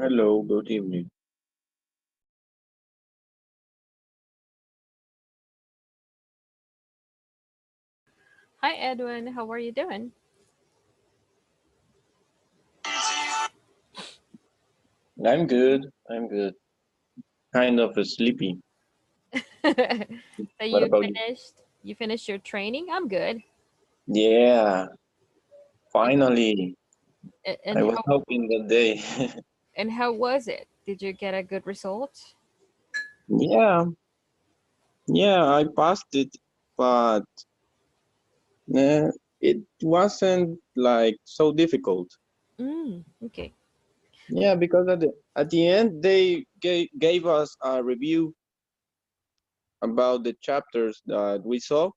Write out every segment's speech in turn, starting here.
Hello, good evening. Hi, Edwin. How are you doing? I'm good. I'm good. Kind of sleepy. So What you about you? finished your training? I'm good. Yeah, And finally. a- I and was how hoping that day. and how was it? Did you get a good result? Yeah, yeah, I passed it, but it wasn't like so difficult. Okay. Yeah, because at the end they gave us a review about the chapters that we saw,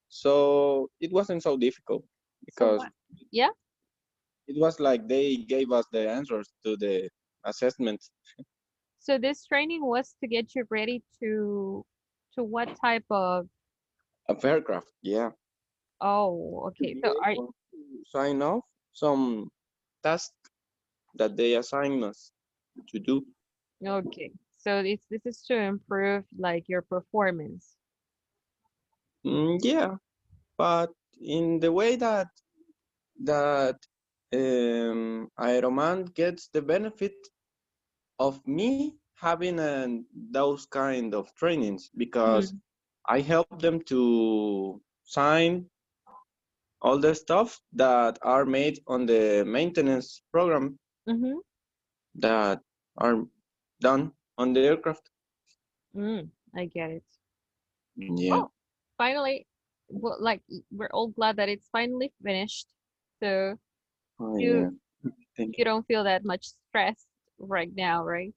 so it wasn't so difficult So because what? Yeah. it was like they gave us the answers to the assessment So this training was to get you ready to what type of? of aircraft. Yeah, Oh, to okay. be So are able to sign off some tasks that they assign us to do. okay. So this is to improve like your performance. Yeah, but in the way that Aeroman gets the benefit of me having those kind of trainings because Mm. I help them to sign all the stuff that are made on the maintenance program Mm-hmm. that are done on the aircraft. I get it. Yeah. Well, finally, well, like we're all glad that it's finally finished. So Oh, you yeah. Thank you you. don't feel that much stress right now, right?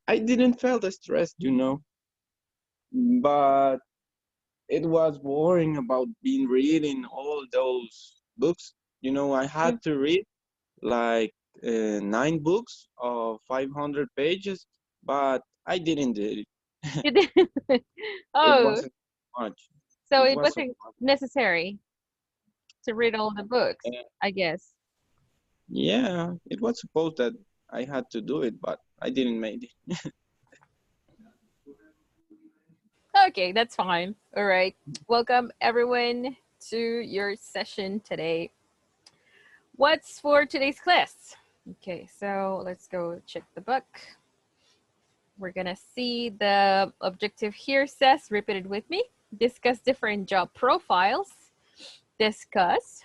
I didn't feel the stress, but it was boring about being reading all those books. I Mm. had to read like 9 books of 500 pages, but I didn't do it. You did. It Oh, wasn't much. so It it wasn't wasn't much. necessary to read all the books, I guess. Yeah, it was supposed that I had to do it, but I didn't make it. Okay, that's fine. All right. Welcome everyone to your session today. What's for today's class? Okay, so let's go check the book. We're gonna see the objective here says, repeat it with me, discuss different job profiles, discuss,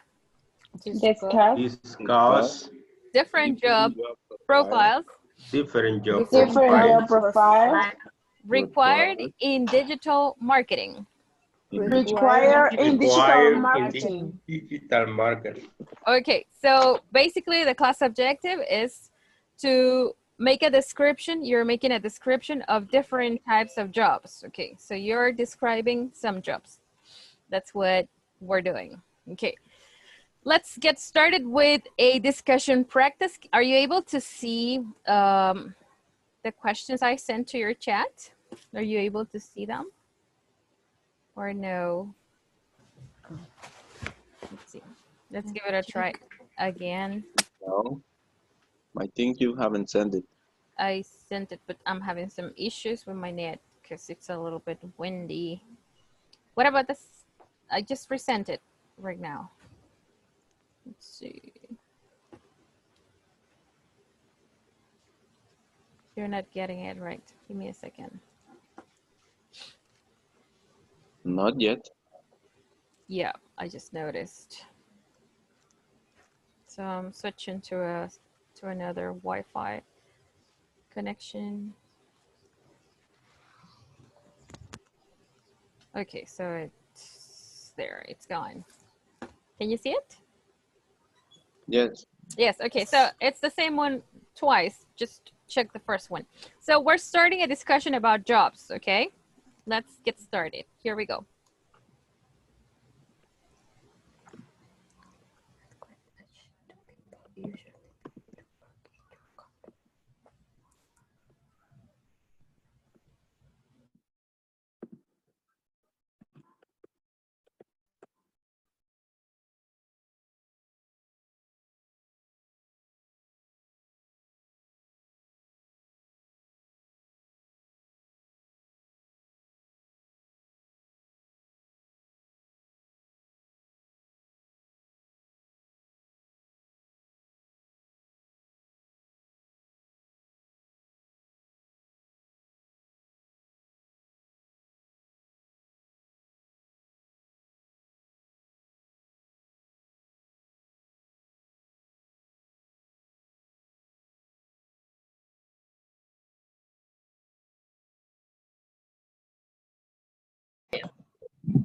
discuss Discuss Discuss Discuss different job different job profile profiles different job different different job job profiles profiles required required in digital marketing. in digital required in marketing. digital required in marketing. digital marketing. Okay, so basically the class objective is to make a description. You're making a description of different types of jobs. Okay, so you're describing some jobs. That's what we're doing. Okay, let's get started with a discussion practice. Are you able to see the questions I sent to your chat? Are you able to see them or no? Let's see. Let's give it a try again. No, I think you haven't sent it. I sent it, but I'm having some issues with my net because it's a little bit windy. What about this? I just resent it right now. Let's see. You're not getting it right. Give me a second. Not yet. Yeah, I just noticed. So I'm switching to another Wi-Fi connection. Okay, so it's there. It's gone. Can you see it? Yes. Yes. Okay, so it's the same one twice. Just check the first one. So we're starting a discussion about jobs. Okay, let's get started. Here we go.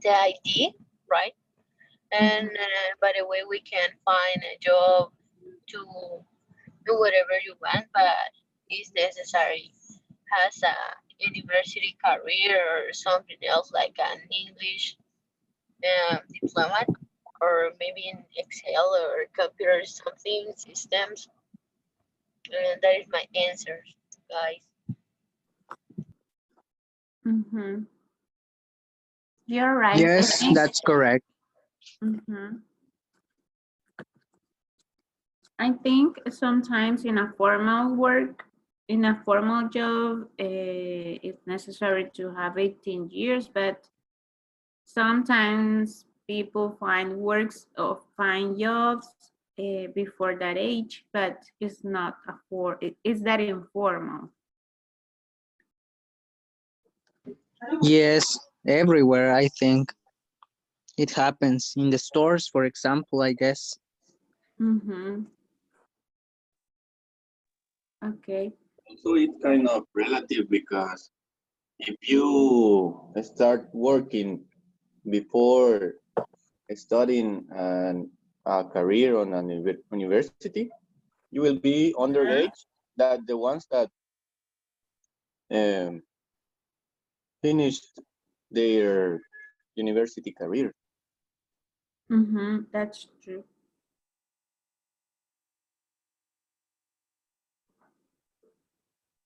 the ID, right? And by the way, we can find a job to do whatever you want, but it's necessary has a university career or something else like an English diploma or maybe in Excel or computer something systems. And that is my answer, guys. Mhm. You're right. I Yes, think. that's correct. Mhm. I think sometimes in a formal work, in a formal job, it's necessary to have 18 years, but sometimes people find works or find jobs before that age, but it's not it's that informal. Yes, everywhere, I think. It happens in the stores, for example, I guess. Mm-hmm. Okay. Also, it's kind of relative because if you start working before studying a career on an university, you will be underage that the ones that um, finished their university career. Mm-hmm. That's true.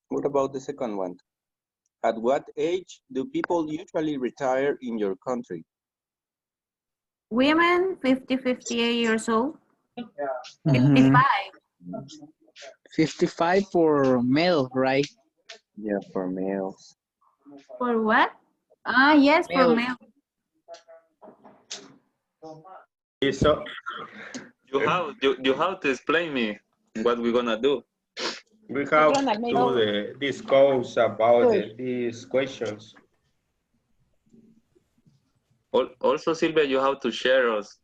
What about the second one? At what age do people usually retire in your country? Women, 50, 58 years old. Mhm. 55. 55 for male, right? Yeah, for males. For what? Ah, yes, for male. So, You have to explain me what we're gonna do. we have to discuss about these questions. Also, Silvia, you have to share us.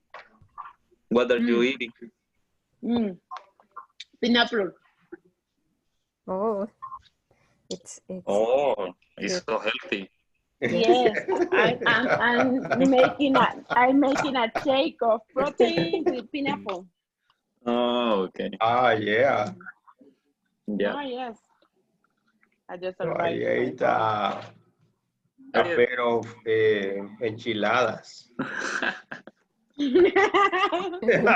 What are you eating? Pineapple. Oh, it's Oh, it's so healthy. Yes, I'm making a shake of protein with pineapple. Oh, okay. Ah, yeah. Yeah. Ah, yes. I just I arrived. ate a pair of enchiladas.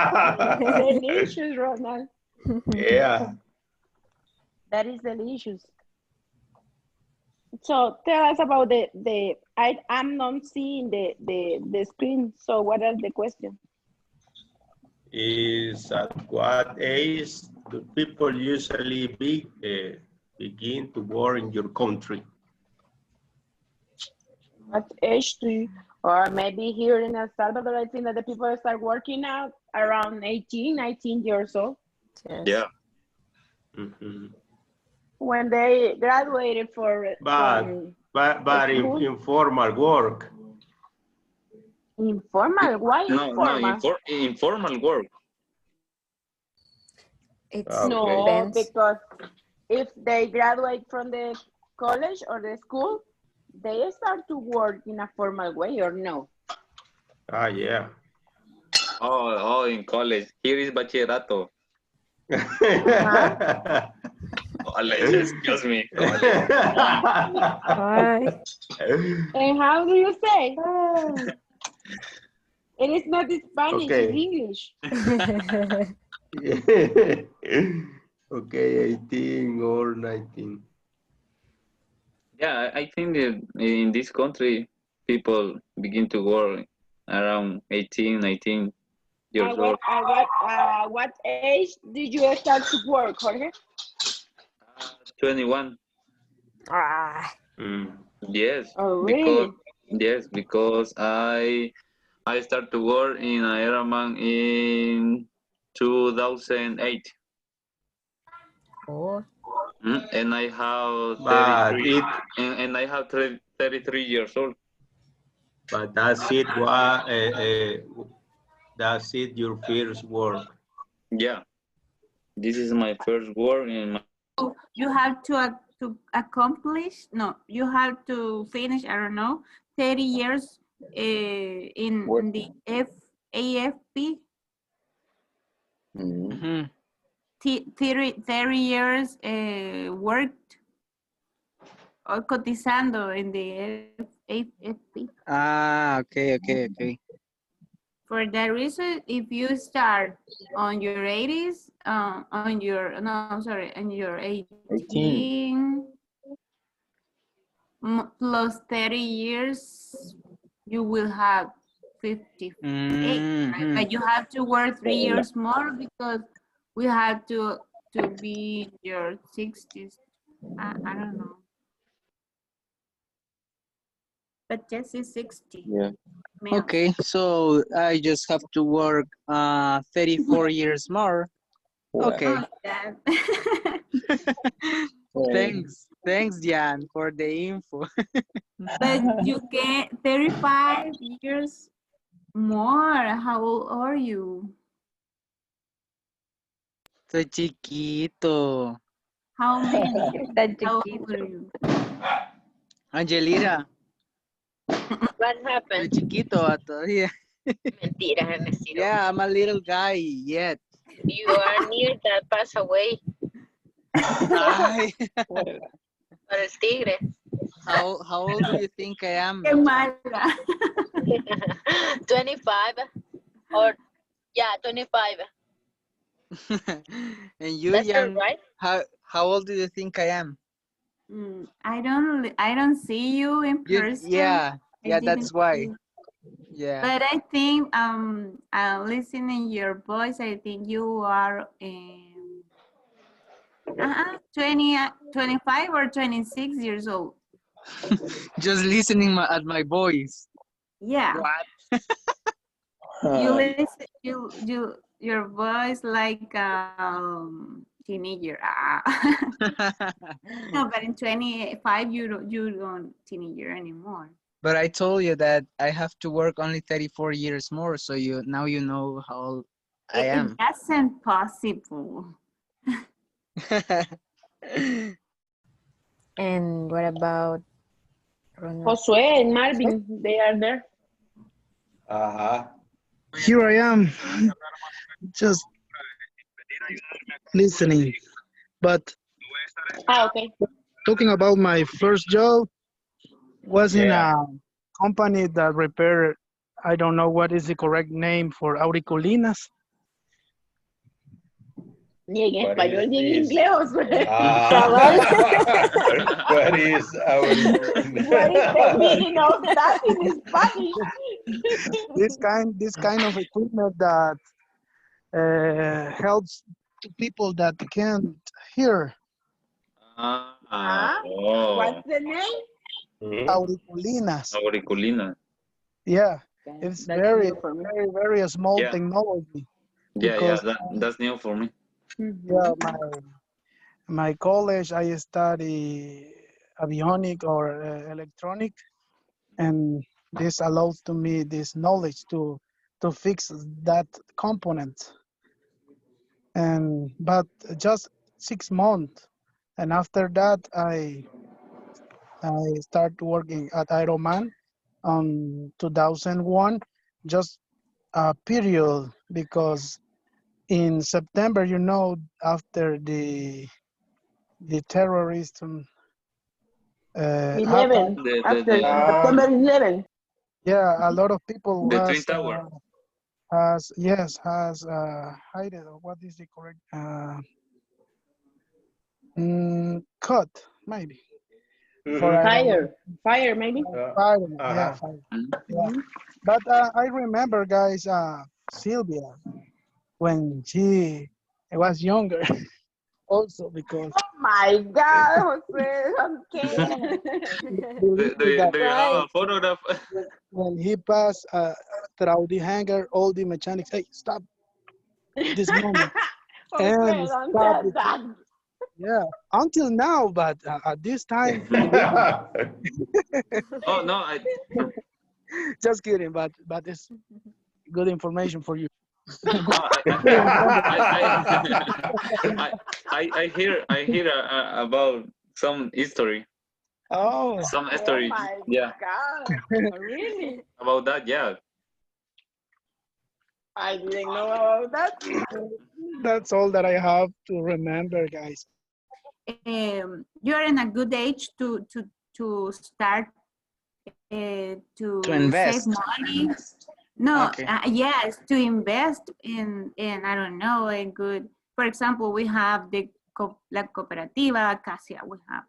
Delicious, Ronald. Yeah. That is delicious. So tell us about I'm not seeing the screen. So what is the question? Is at what age do people usually begin to work in your country? What age do you, or maybe here in El Salvador, I think that the people start working out around 18, 19 years old. Yeah. Mm-hmm. When they graduated But school. informal work. Informal? Why informal? Informal work. it's Okay. No, depends. because if they graduate from the college or the school, they start to work in a formal way or no? Ah, yeah. Oh, in college. Here is bachillerato. Excuse me. Why? And how do you say? It is not in Spanish, Okay. it's English. Okay, 18 or 19. Yeah, I think that in this country, people begin to work around 18, 19 years old. What age did you start to work, Jorge? 21. Ah, Mm. Yes. Oh, really? Because I started to work in Ironman in 2008. oh, And I have But 33 and I have 33 years old. But that's it. That's it. Your first work. Yeah. This is my first work in my You have to accomplish, no, you have to finish, I don't know, 30 years in Work. the AFP, Mhm. 30 years worked or cotizando in the AFP. Ah, okay. For that reason, if you start on your 80s, on your, no, sorry, on your 18 plus 30 years, you will have 58, right? Mhm. But you have to work 3 years more because we have to be in your 60s. I don't know. But Jess is 60. Yeah. Male. Okay, so I just have to work 34 years more. Okay. Oh, yeah. Thanks, Jan, for the info. But you get 35 years more. How old are you? Soy chiquito. How many? Tan How old chiquito. are you? Angelira, What soy happened? chiquito todavía. Mentiras, es mentiroso. Yeah, I'm a little guy yet. You are near that pass away Ay, para el tigre. how old do you think I am? Qué mala. 25 or yeah, 25. And you, That's Jan, right. how old do you think I am? I don't see you in person. Yeah, I that's didn't why. see. Yeah. But I think listening your voice, I think you are 20, 25 or 26 years old. Just listening at my voice. Yeah. What? You listen, your voice like teenager. No, but in 25 you don't teenager anymore. But I told you that I have to work only 34 years more, so now you know how old I am. That's impossible. And what about Ronald? Josue and Marvin, they are there. Uh-huh. Here I am, just listening. But Okay. talking about my first job was in Yeah. a company that repaired, I don't know what is the correct name for auricolinas. Ni en What español is ni en this? inglés, Josué. Ah, what is our What is the meaning of that in Spanish? This kind of equipment that helps to people that can't hear. Oh, What's the name? Auricolinas. auriculina. Yeah, it's That's very, new for me. very small Yeah. technology. Yeah, Because that's new for me. yeah, my college I study avionic or electronic, and this allows to me this knowledge to fix that component. And but just 6 months, and after that I start working at Ironman on 2001, just a period because in September, after the terrorism happened, 11. After The September 11. yeah, a lot of people Twin Tower. has hidden, or what is the correct cut maybe for Fire, maybe. fire, Uh-huh. yeah, fire. Yeah. But I remember, guys, Sylvia when she was younger, also because Oh my God, Jose, I'm kidding. believe Do me that you have a photograph? when he passed through the hangar, all the mechanics, hey, stop this moment. Jose, And don't stop tell it. that. Yeah, until now, but at this time, Oh no, just kidding, but it's good information for you. I hear about some history. Oh, Some Oh stories, my yeah, God. Really? about that, yeah. I didn't know about that. that's all that I have to remember, guys. You're in a good age to start To to save invest. money. No, Okay. yes, to invest in I don't know, a good. For example, we have the la cooperativa, Casia, we have.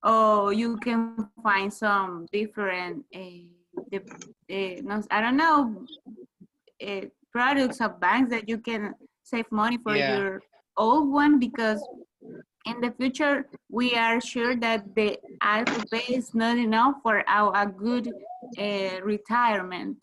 Or you can find some different, no, I don't know, products of banks that you can save money for Yeah. your old one, because in the future we are sure that the alphabet is not enough for a good retirement.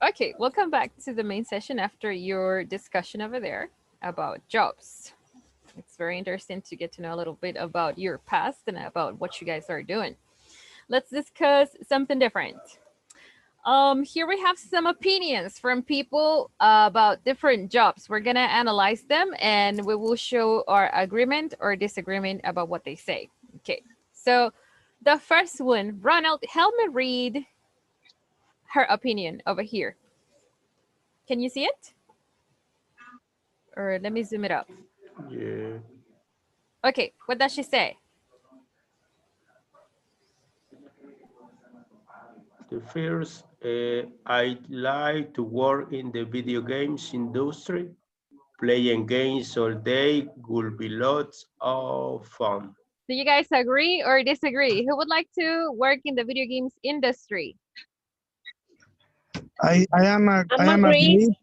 Okay, welcome back to the main session after your discussion over there about jobs. It's very interesting to get to know a little bit about your past and about what you guys are doing. Let's discuss something different. Here we have some opinions from people about different jobs. We're gonna analyze them and we will show our agreement or disagreement about what they say. Okay, so the first one, Ronald, help me read her opinion over here. Can you see it? Or let me zoom it up. Yeah. Okay, what does she say? The first, I'd like to work in the video games industry. Playing games all day would be lots of fun. Do you guys agree or disagree? Who would like to work in the video games industry? I am agree. agree.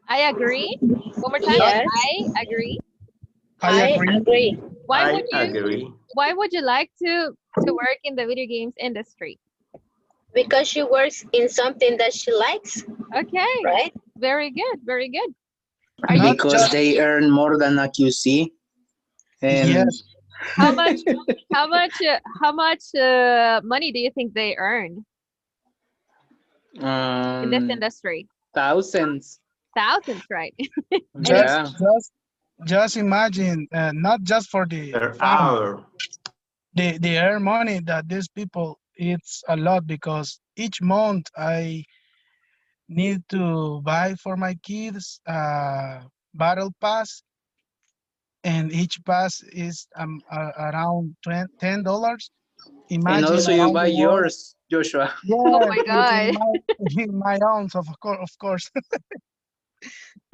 I agree. One more time. Yes. I agree. I agree. agree. Why I agree. Why would you like to work in the video games industry? Because she works in something that she likes, Okay. right? Very good. Very good. Are you? Not Because just they earn more than a QC. And yes. How much? How much money do you think they earn in this industry? thousands. Thousands, right? Yeah. Just imagine, not just for the Per fun, hour. they earn money that these people, it's a lot because each month I need to buy for my kids battle pass, and each pass is around $10. And Imagine also you around buy the world. yours, Joshua. Oh Yes, my God. in my own, of course.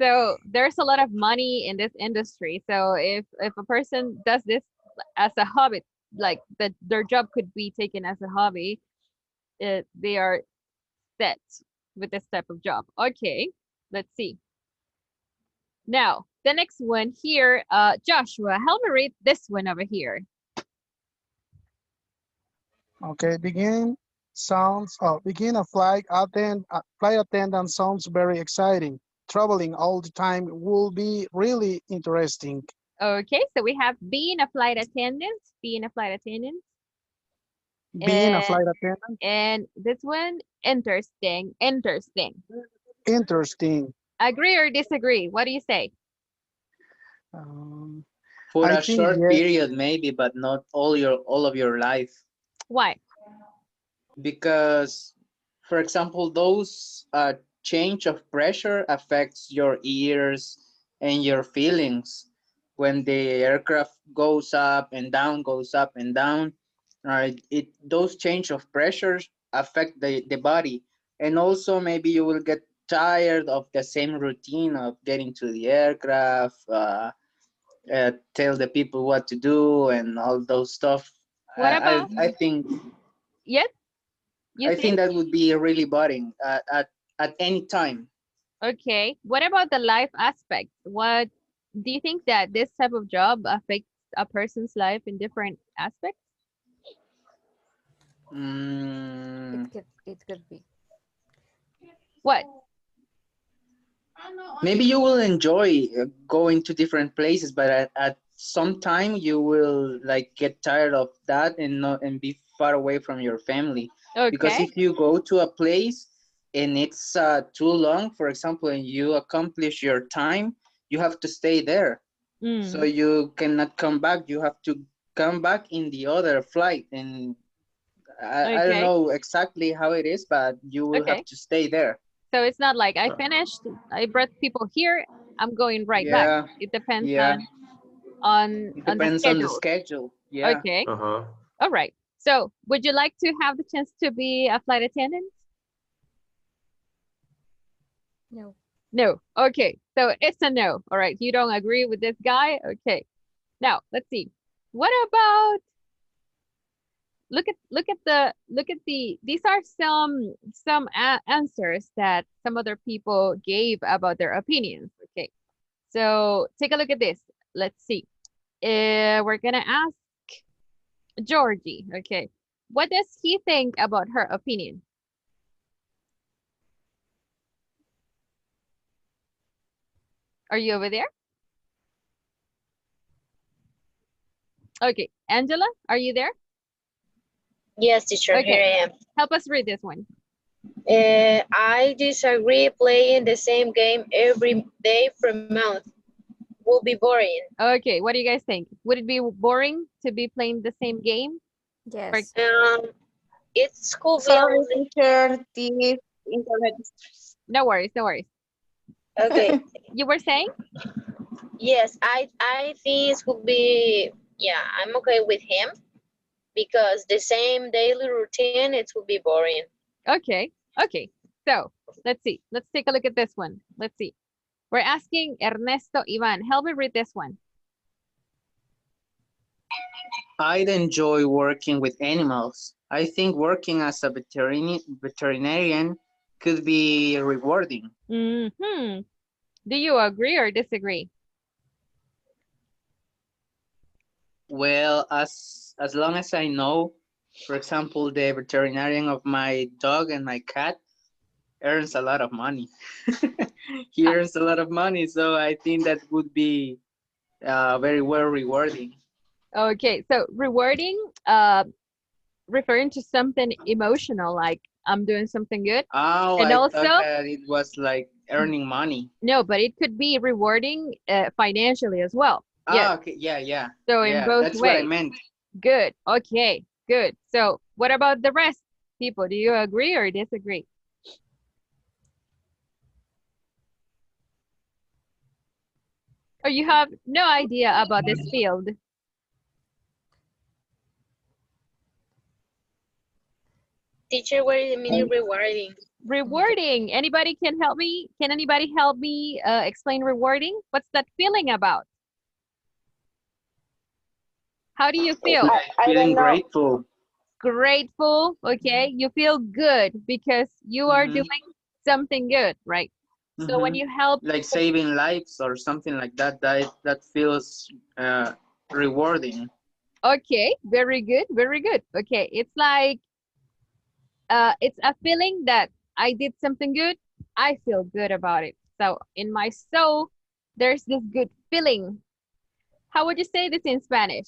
So there's a lot of money in this industry. So if a person does this as a hobby, like that their job could be taken as a hobby, they are set with this type of job. Okay, let's see. Now the next one here, Joshua, help me read this one over here. Okay, begin a flight attendant sounds very exciting. Traveling all the time will be really interesting. Okay, so we have being a flight attendant, being a flight attendant. Being a flight attendant, And this one, interesting, interesting. interesting. Agree or disagree? What do you say? For I a think short yes. period, maybe, but not all of your life. Why? Because, for example, those change of pressure affects your ears and your feelings. When the aircraft goes up and down, goes up and down, those change of pressures affect the body. And also maybe you will get tired of the same routine of getting to the aircraft, tell the people what to do and all those stuff. What about? I think Yes. I think that would be really boring at any time. Okay. What about the life aspect? What do you think that this type of job affects a person's life in different aspects? It could be. What? Maybe you will enjoy going to different places, but at some time you will like get tired of that and be far away from your family. Okay. Because if you go to a place and it's too long, for example, and you accomplish your time, you have to stay there. So you cannot come back. You have to come back in the other flight. And I don't know exactly how it is, but you will have to stay there. So it's not like I finished, I brought people here, I'm going right back. Yeah. It depends Yeah. on It the depends on the schedule. schedule. Yeah. Okay. Uh-huh. All right. So would you like to have the chance to be a flight attendant? No. No. Okay. So it's a no. All right. You don't agree with this guy? Okay. Now let's see. What about look at the these are some answers that some other people gave about their opinions. Okay. So take a look at this. Let's see. We're gonna ask Georgie. Okay. What does he think about her opinion? Are you over there? Okay. Angela, are you there? Yes, teacher, Okay. here I am. Help us read this one. I disagree playing the same game every day for a month. Will be boring. Okay. What do you guys think? Would it be boring to be playing the same game? Yes. It's could be Sorry, only, teacher, this internet. No worries. No worries. okay. You were saying? Yes, I think it could be, yeah, I'm okay with him because the same daily routine, it would be boring. Okay. Okay. So let's see. Let's take a look at this one. Let's see. We're asking Ernesto Ivan. Help me read this one. I'd enjoy working with animals. I think working as a veterinarian could be rewarding. Mm-hmm. Do you agree or disagree? Well, as long as I know, for example, the veterinarian of my dog and my cat earns a lot of money. He earns a lot of money, so I think that would be very well rewarding. Okay. So rewarding, referring to something emotional, like I'm doing something good. Oh, And I also, thought that it was like earning money. no, but it could be rewarding financially as well. Yes. Ah, okay, yeah. So in Yeah, both that's what I ways. meant. Good. Okay. Good. So what about the rest people? Do you agree or disagree? Or you have no idea about this field? Teacher, what is the meaning rewarding? Rewarding. Anybody can help me? Can anybody help me explain rewarding? What's that feeling about? How do you feel? I Feeling don't know. grateful. Grateful. Okay. You feel good because you are Mhm. doing something good, right? So when Mhm. you help, Like saving lives or something like that, that feels rewarding. okay, very good, very good. Okay, it's like it's a feeling that I did something good. I feel good about it. So in my soul, there's this good feeling. How would you say this in Spanish?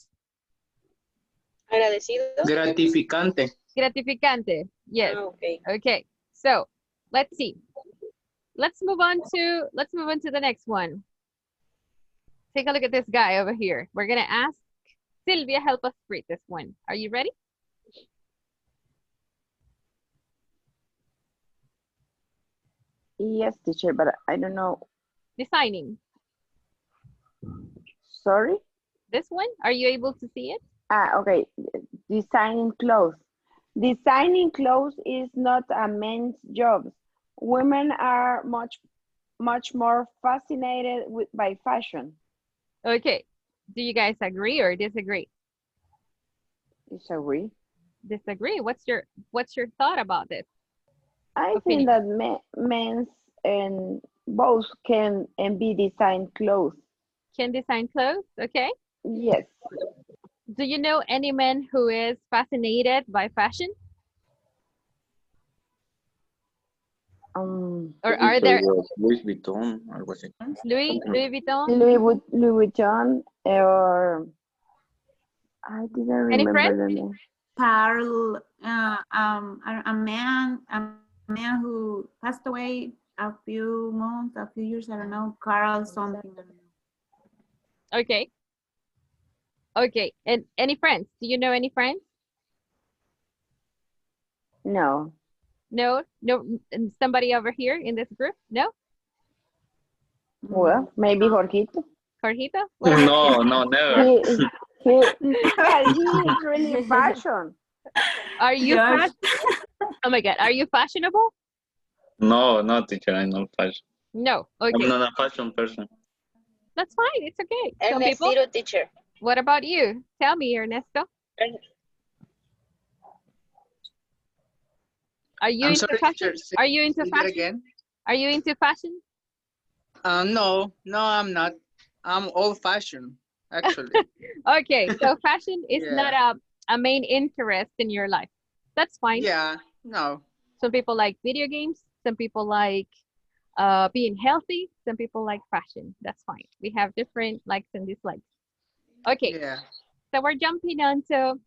Agradecido. Gratificante. Gratificante. Yes. Okay. Okay. So let's see. Let's move on to the next one. Take a look at this guy over here. We're gonna ask Sylvia, help us read this one. Are you ready? Yes, teacher, but I don't know. Designing. Sorry? This one, are you able to see it? Okay. Designing clothes. Designing clothes is not a men's job. Women are much more fascinated by fashion. Okay. Do you guys agree or disagree? Disagree. Disagree. What's your thought about this? I Opinion. think that men's and both can and be design clothes. Can design clothes? Okay. Yes. Do you know any man who is fascinated by fashion? Or are there Louis Vuitton, algo así. Louis Vuitton? Louis Vuitton or I didn't Any remember friends? the name. Carl, a man who passed away a few months, a few years, I don't know, Carl something. I don't know. Okay. Okay. And any friends? Do you know any friends? No. No? No? Somebody over here in this group? No? Well, maybe Jorgito. Jorgito? What about No, never. But he is really fashion. Are you Josh. fashion? Oh my God, are you fashionable? No, not teacher. I'm not fashion. No. I'm Okay, not a fashion person. that's fine. It's okay. Some And a people. zero teacher. What about you? Tell me, Ernesto. Are you I'm into sorry, fashion? teacher. Say Are you into that fashion? again. Are you into fashion? No, I'm not. I'm old fashioned, actually. Okay, so fashion is not Yeah. a main interest in your life. That's fine. Yeah, no. Some people like video games. Some people like being healthy. Some people like fashion. That's fine. We have different likes and dislikes. Okay, Yeah. so we're jumping on to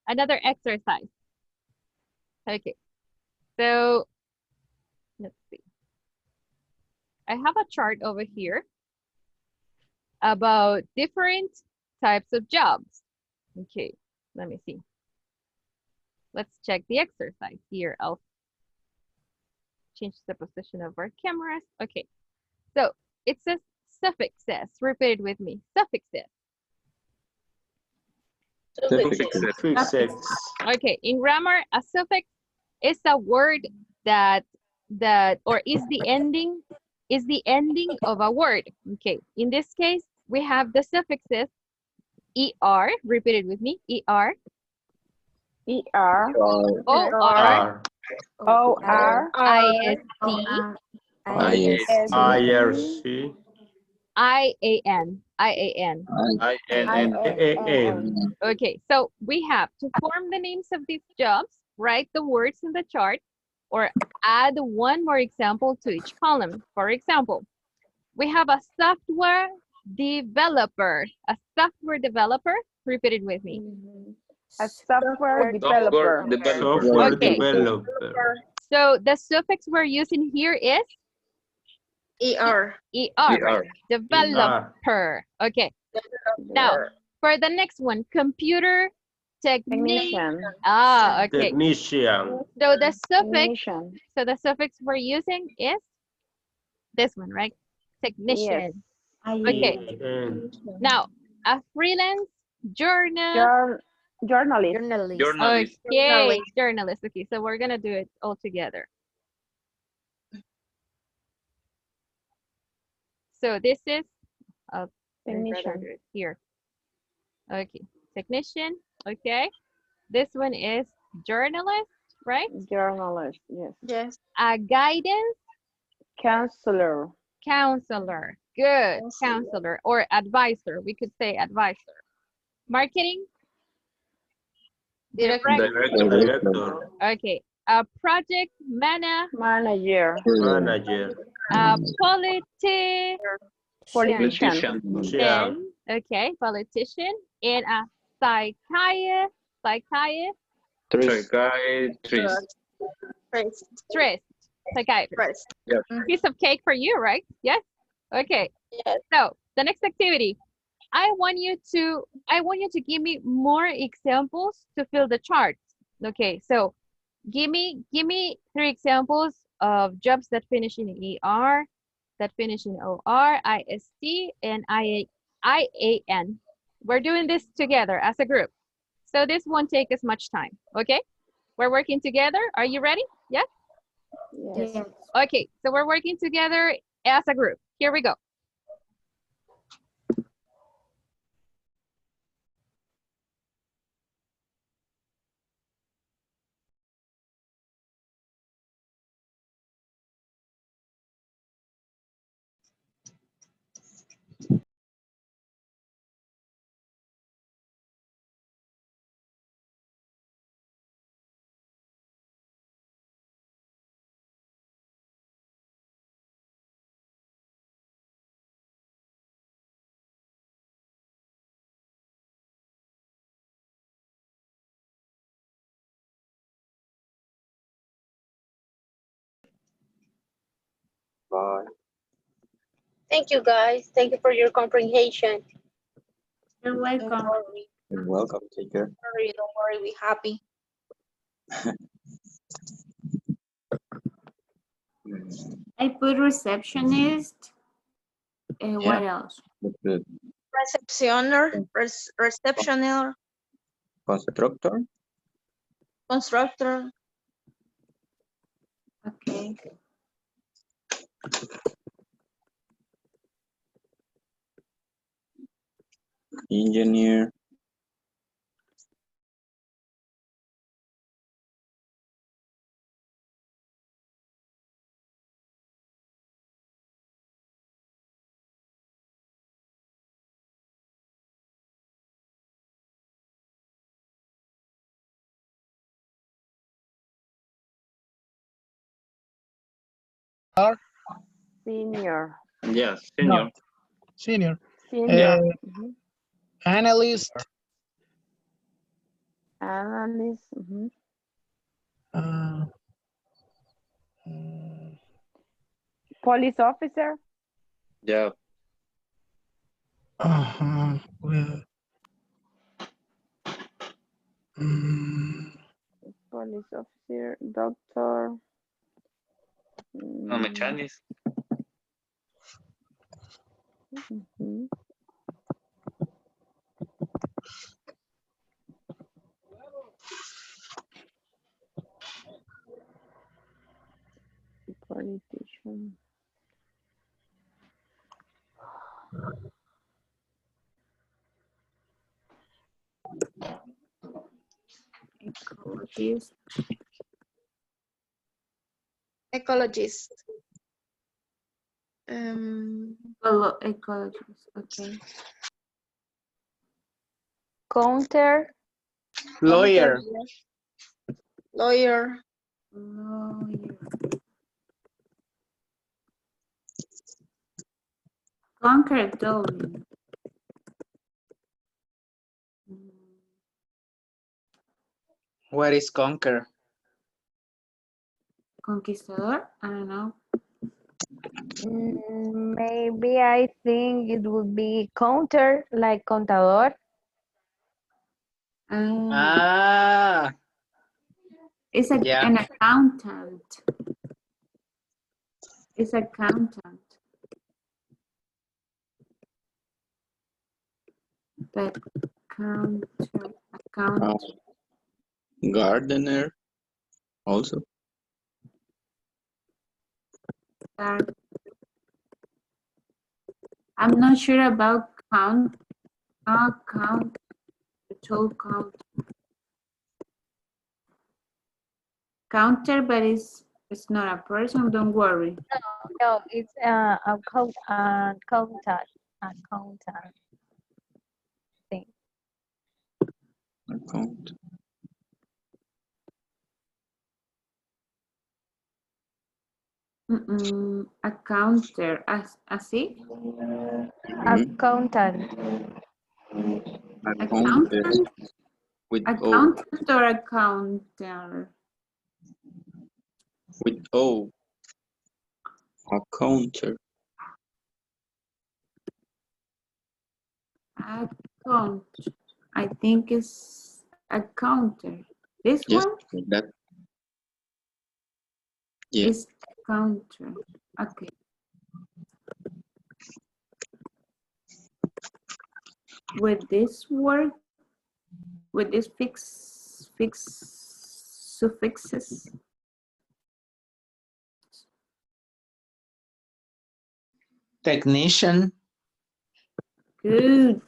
another exercise. Okay, so let's see. I have a chart over here about different types of jobs. Okay, let me see. Let's check the exercise here. I'll change the position of our cameras. Okay, so it says suffixes. Repeat it with me. Suffixes. Suffixes. Okay, in grammar, a suffix is a word that or is the ending of a word. Okay, in this case, we have the suffixes er. Repeat it with me. Er. ER, Or. R. OR, IST. IRC. IAN. IAN. AN. Okay, so we have to form the names of these jobs, write the words in the chart, or add one more example to each column. For example, we have a software developer. A software developer, repeat it with me. a software Software developer. developer. Software Okay. developer. So the suffix we're using here is ER. ER, developer. Okay, now for the next one, computer technician. Technician. Ah, okay. Technician. So the suffix, Technician. we're using is this one, right? Technician. Okay. And Now, a freelance journal. Journalist. Journalist. Okay, journalist. Okay, so we're gonna do it all together. So this is Technician. here. Okay, technician. Okay, this one is journalist, right? Journalist, yes. Yes. A guidance Counselor. counselor. Good, counselor or advisor. We could say advisor. Marketing director. director. Okay, a project manager. Manager. Politician. Politician. Yeah. Okay, politician. And a psychiatrist. Psychiatrist. Yep. Piece of cake for you, right? Yes. Okay. Yes. So the next activity, I want you to give me more examples to fill the chart. Okay. So give me 3 examples of jobs that finish in ER, that finish in OR, IST, and IAN. We're doing this together as a group. So this won't take as much time. Okay. We're working together. Are you ready? Yes. Yes. Okay, so we're working together as a group. Here we go. Bye. Thank you, guys. Thank you for your comprehension. You're welcome. You're welcome. Take care. Don't worry, we're happy. I put receptionist. What else? That's good. Receptioner, Constructor. constructor, Okay. Engineer. Senior. Yes, No, senior. senior. Senior. Uh, Mhm. Analyst. Analyst. Mhm. Uh, mm, Police officer. Yeah. well, mm, Police officer. Doctor. No, mechanist. Mhm. Politician. Ecologist. ecologist, Ecologist. Okay. Counter. Lawyer. lawyer, Lawyer. Conquer Dublin. What is conquer? Conquistador? I don't know. Maybe I think it would be counter, like contador. Ah, It's yeah. an accountant. It's accountant. But account. Gardener. Also. I'm not sure about count. Total count. Counter, but it's not a person. Don't worry. No, it's accountant. Thing. Account. A counter. Así? Accountant. Accountant? With O. Accountant or accounter? With O. A counter. Account. I think it's a counter. This Yes, one that. Yeah. is counter. Okay. With this word, with this fix suffixes. Technician. Good.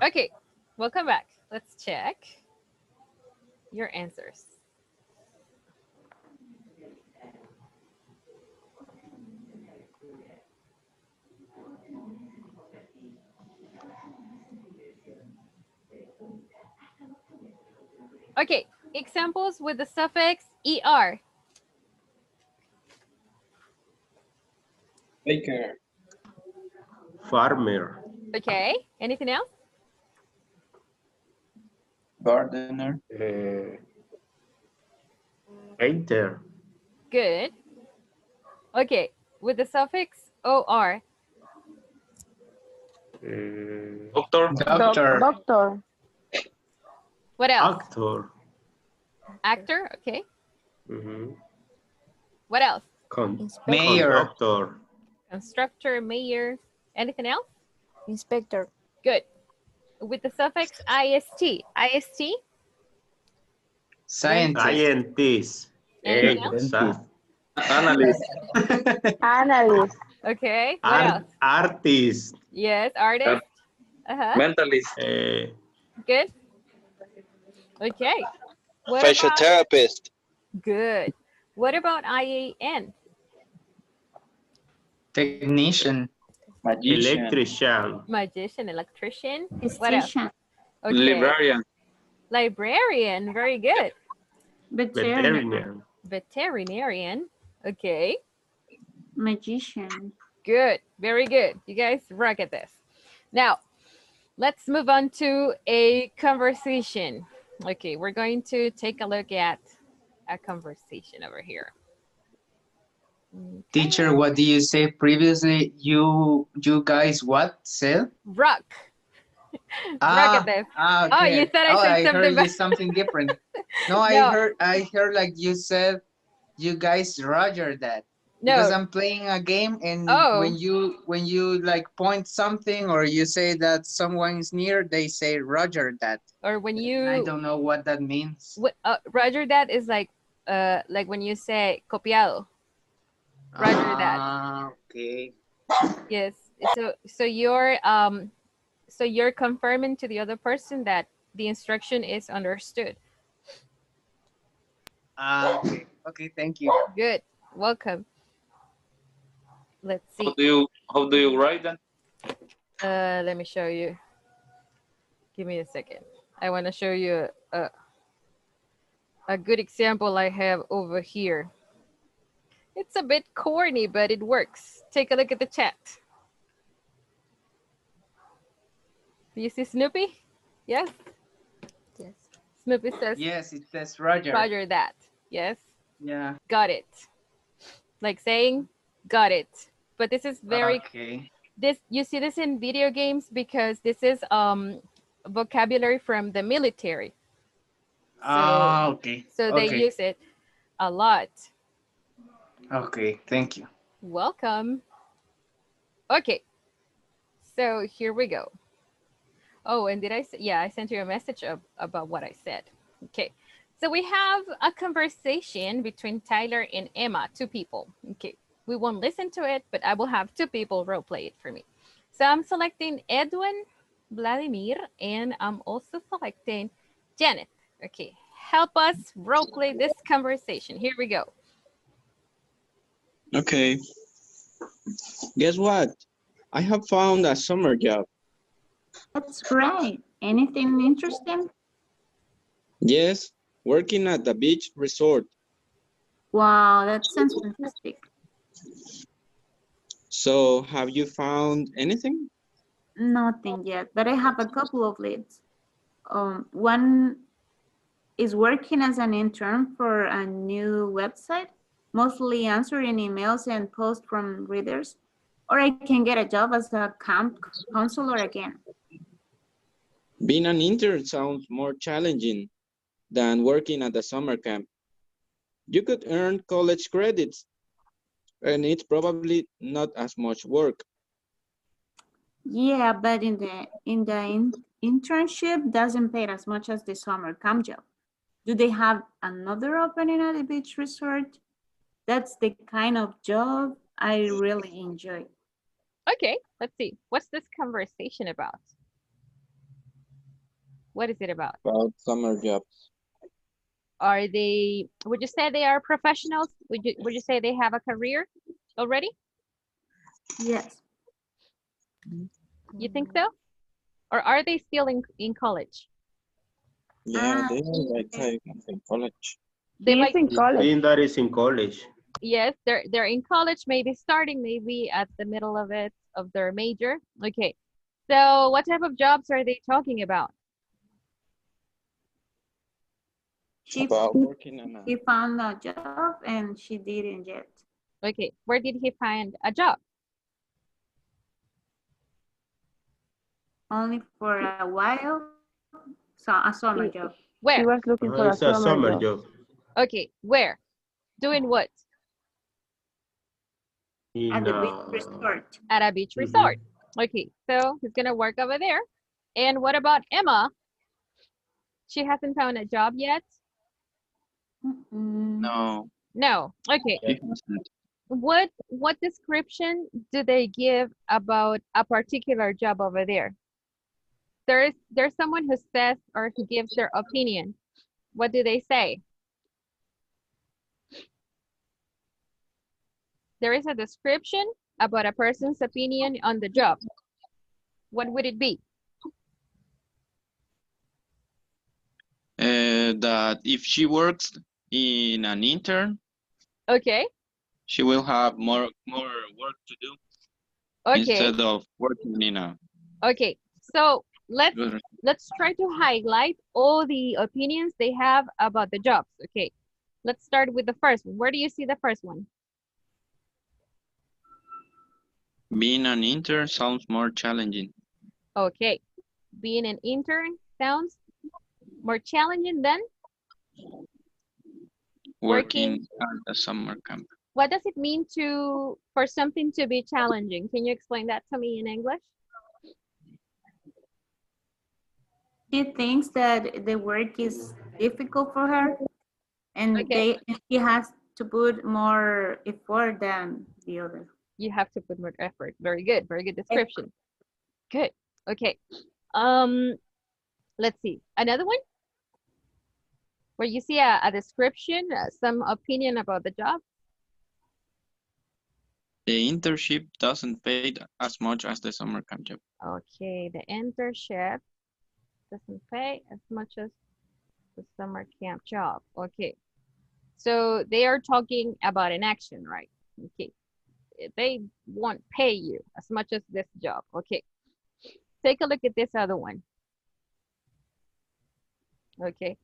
Okay, welcome back. Let's check your answers. Okay, examples with the suffix er. Baker. Farmer. Okay, anything else? Gardener. Painter. Good. Okay, with the suffix or. Doctor. Doctor. Doctor. What else? Actor. Actor, okay. Mhm. What else? Mayor. Conductor. Constructor, mayor. Anything else? Inspector. Good. With the suffix ist. Ist? Scientist. Scientist. Anything else? Exact. Analyst. Analyst. Okay, what else? Artist. Yes, artist. Mentalist. Good. Okay. What Facial about, therapist. good. What about IAN? Technician. Magician. Electrician. Magician, electrician. What else? Physician. Okay. Librarian. Librarian, very good. Veterinarian. Veterinarian. Okay. Magician. Good. Very good. You guys rock at this. Now, let's move on to a conversation. Okay, we're going to take a look at a conversation over here. Teacher, what did you say previously? You guys what said? Rock. Rock at this. Okay. Oh, you thought I said something heard you about- something different. No, No. I heard like you said you guys Roger that. No. Because I'm playing a game and Oh. when you like point something or you say that someone's near, they say Roger that. Or when you I don't know what that means. Roger that is like when you say copiado. Roger that. Okay. Yes. So you're confirming to the other person that the instruction is understood. Okay. Okay, thank you. Good. Welcome. Let's see. How do you write that? Let me show you. Give me a second. I want to show you a good example I have over here. It's a bit corny, but it works. Take a look at the chat. Do you see Snoopy? Yes? Yes. Snoopy says, Yes, it says Roger. Roger that. Yes? Yeah. Got it. Like saying, got it. But this is very, Okay. you see this in video games because this is vocabulary from the military. Okay. So they Okay. use it a lot. Okay, thank you. Welcome. Okay. So here we go. Oh, and did I say, yeah, I sent you a message about what I said. Okay. So we have a conversation between Tyler and Emma, two people. Okay. We won't listen to it, but I will have two people role play it for me. So I'm selecting Edwin Vladimir, and I'm also selecting Janet. Okay, help us role play this conversation. Here we go. Okay. Guess what? I have found a summer job. That's great. Anything interesting? Yes, working at the beach resort. Wow, that sounds fantastic. So have you found anything? Nothing yet, but I have a couple of leads. One is working as an intern for a new website, mostly answering emails and posts from readers, or I can get a job as a camp counselor again. Being an intern sounds more challenging than working at the summer camp. You could earn college credits, and it's probably not as much work. Yeah, but in the internship doesn't pay as much as the summer camp job. Do they have another opening at the beach resort? That's the kind of job I really enjoy. Okay, let's see. What's this conversation about? What is it about? About summer jobs. Are they, would you say they are professionals? Would you say they have a career already? Yes. You think so? Or are they still in college? Yeah, they are like in college. They He's might, in I college. think that is in college. yes, they're in college, maybe starting maybe at the middle of it, of their major. Okay, so what type of jobs are they talking about? About working on He found a job and she didn't yet. Okay, where did he find a job? Only for a while, so a summer job. He Where? was looking for a It's a summer summer job. job. Okay, where? Doing what? At In the beach resort. At a beach resort. Okay, so he's gonna work over there. And what about Emma? She hasn't found a job yet? No. No. Okay. What description do they give about a particular job over there? There's someone who says or who gives their opinion. What do they say? There is a description about a person's opinion on the job. What would it be? That if she works in an intern, Okay. she will have more work to do Okay. instead of working in a Okay. So let's good. try to highlight all the opinions they have about the jobs. Okay. Let's start with the first one. Where do you see the first one? Being an intern sounds more challenging. Okay. Being an intern sounds more challenging than Working at the summer camp. What does it mean for something to be challenging? Can you explain that to me in English? She thinks that the work is difficult for her and she has to put more effort than the other. You have to put more effort. Very good. Very good description. Good. Okay. Let's see. Another one? Where you see a description, some opinion about the job. The internship doesn't pay as much as the summer camp job. Okay, the internship doesn't pay as much as the summer camp job. Okay, so they are talking about an action, right? Okay, they won't pay you as much as this job. Okay, take a look at this other one. Okay,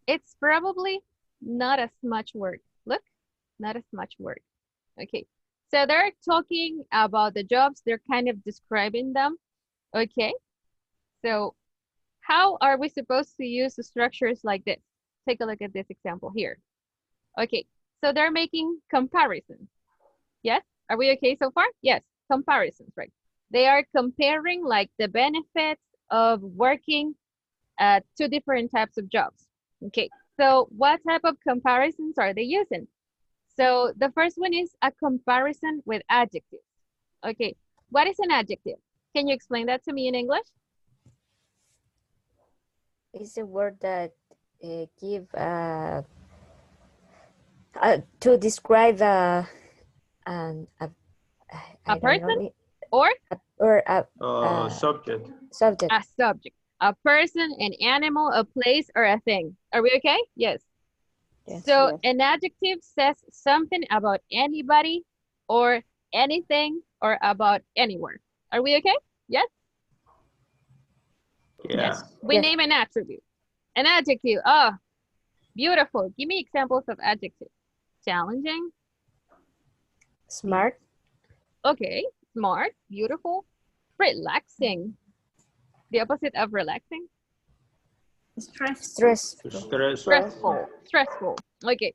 it's probably not as much work. Look, not as much work. Okay, so they're talking about the jobs. They're kind of describing them. Okay, so how are we supposed to use the structures like this? Take a look at this example here. Okay, so they're making comparisons. Yes, are we okay so far? Yes, comparisons, right? They are comparing like the benefits of working at two different types of jobs. Okay, so what type of comparisons are they using? So the first one is a comparison with adjectives. Okay, what is an adjective? Can you explain that to me in English? It's a word that give to describe an I don't person know, or or Subject. subject. a subject, a person, an animal, a place, or a thing. Are we okay? Yes. Yes. So Yes. an adjective says something about anybody or anything or about anywhere. Are we okay? Yes? Yeah. We Yes. name an attribute. An adjective. Oh, beautiful. Give me examples of adjectives. Challenging. Smart. Okay. Smart. Beautiful. Relaxing. The opposite of relaxing. Stress. Stressful. Stressful. Stressful. Stressful. Okay.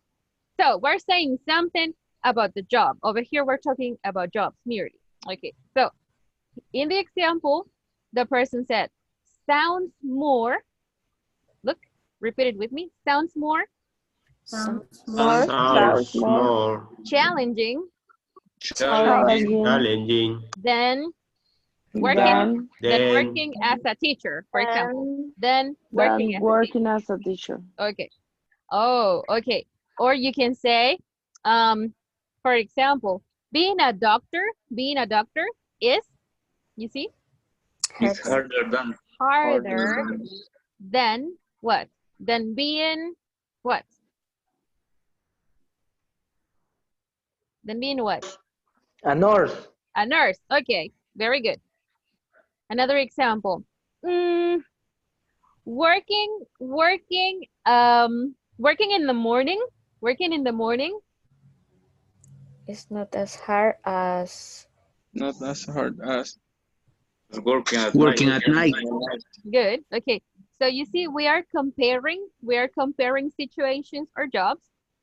So we're saying something about the job. Over here, we're talking about jobs merely. Okay. So in the example, the person said, sounds more. Look, repeat it with me. Sounds more Sounds More. Sounds Sounds more. more challenging Challenging. challenging than Than than working as a teacher, for example. Than than working as a teacher. working as a teacher. Okay. Oh, okay. Or you can say, for example, being a doctor is, you see, It's harder than. harder than what? Than being what? Than being what? A nurse. A nurse. Okay, very good. Another example. Working in the morning. Working in the morning. It's not as hard as Not as hard as Working at Working night. at night. Good. Okay. So you see, we are comparing situations or jobs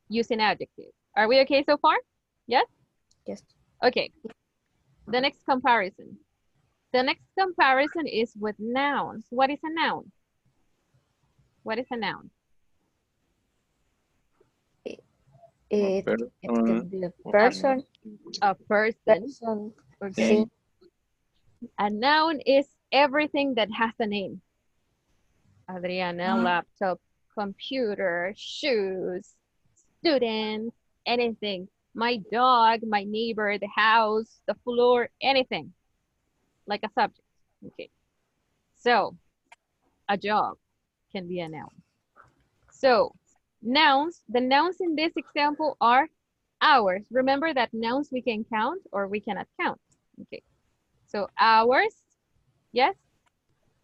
using adjectives. Are we okay so far? Yes? yes. Okay. The next comparison. The next comparison is with nouns. What is a noun? What is a noun? It can be a person. A person. Person. Okay. Thing. A noun is everything that has a name. Adriana, laptop, computer, shoes, student, anything. My dog, my neighbor, the house, the floor, anything. Like a subject. Okay. So, a job can be a noun. So, nouns, the nouns in this example are hours. Remember that nouns we can count or we cannot count. Okay. So, hours, yes.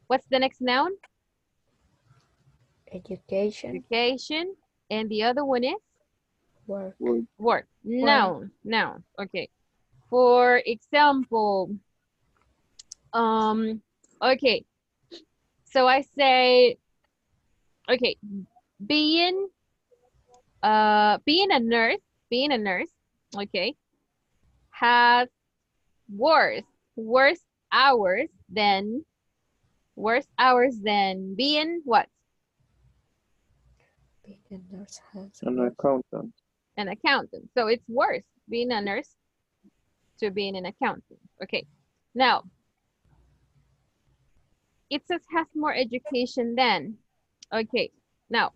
What's the next noun? Education. Education. And the other one is? Work. Work. Noun. Noun. Okay. For example, okay. So I say, okay, being a nurse, okay, has worse hours than being what? Being a nurse has an accountant. An accountant. So it's worse being a nurse to being an accountant. Okay. Now, it says has more education than. Okay. Now,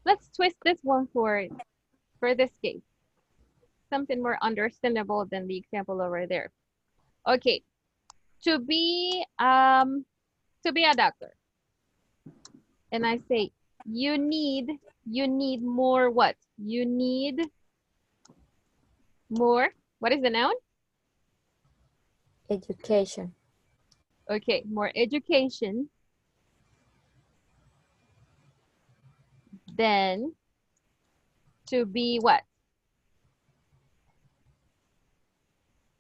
let's twist this one for this case. Something more understandable than the example over there. Okay. To be a doctor. And I say, you need more what? You need more, what is the noun? education. Okay, more education than to be what?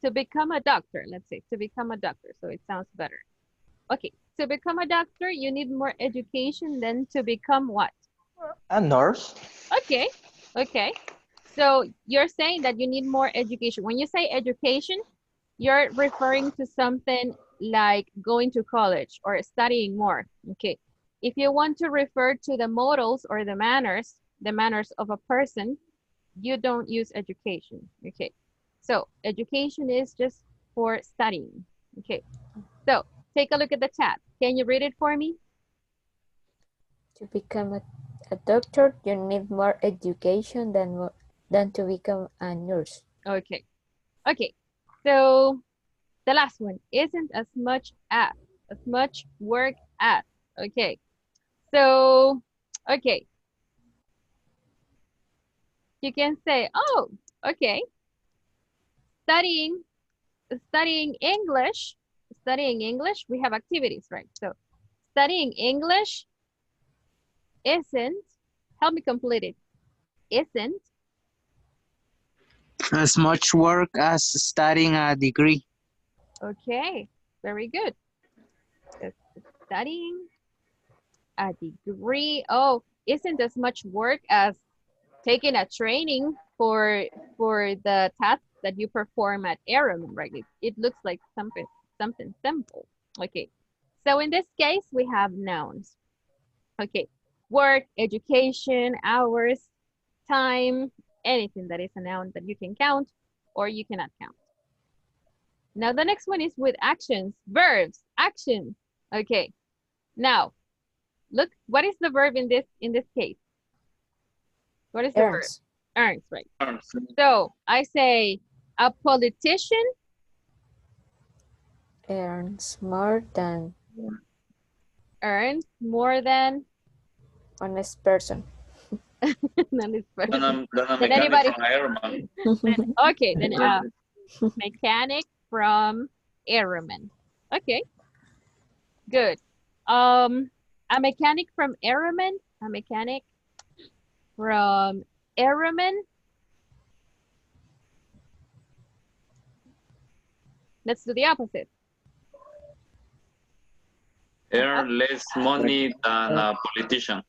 To become a doctor, let's say, to become a doctor, so it sounds better. Okay, to become a doctor, you need more education than to become what? A nurse. Okay, okay. So you're saying that you need more education. When you say education, you're referring to something like going to college or studying more. Okay. If you want to refer to the models or the manners of a person, you don't use education. Okay. So education is just for studying. Okay. So take a look at the chat. Can you read it for me? To become a doctor, you need more education than to become a nurse. Okay. Okay. So the last one isn't as much work as. Okay. So, okay. You can say, oh, okay. Studying English, we have activities, right? So studying English isn't, help me complete it, isn't, As much work as studying a degree. okay, very good. Studying a degree, oh, isn't as much work as taking a training for the task that you perform at Airman, right? It looks like something simple. Okay, so in this case, we have nouns. Okay, work, education, hours, time, anything that is a noun that you can count or you cannot count. Now the next one is with actions, verbs, actions. Okay, now look, what is the verb in this case? What is the verb? Earns, right? Earns. So I say a politician Earns more than honest person. Than a Than mechanic anybody. from Ironman. Okay, then mechanic from Airman. Okay, good. A mechanic from Airman. A mechanic from Airman. Let's do the opposite. Earn less money than a politician.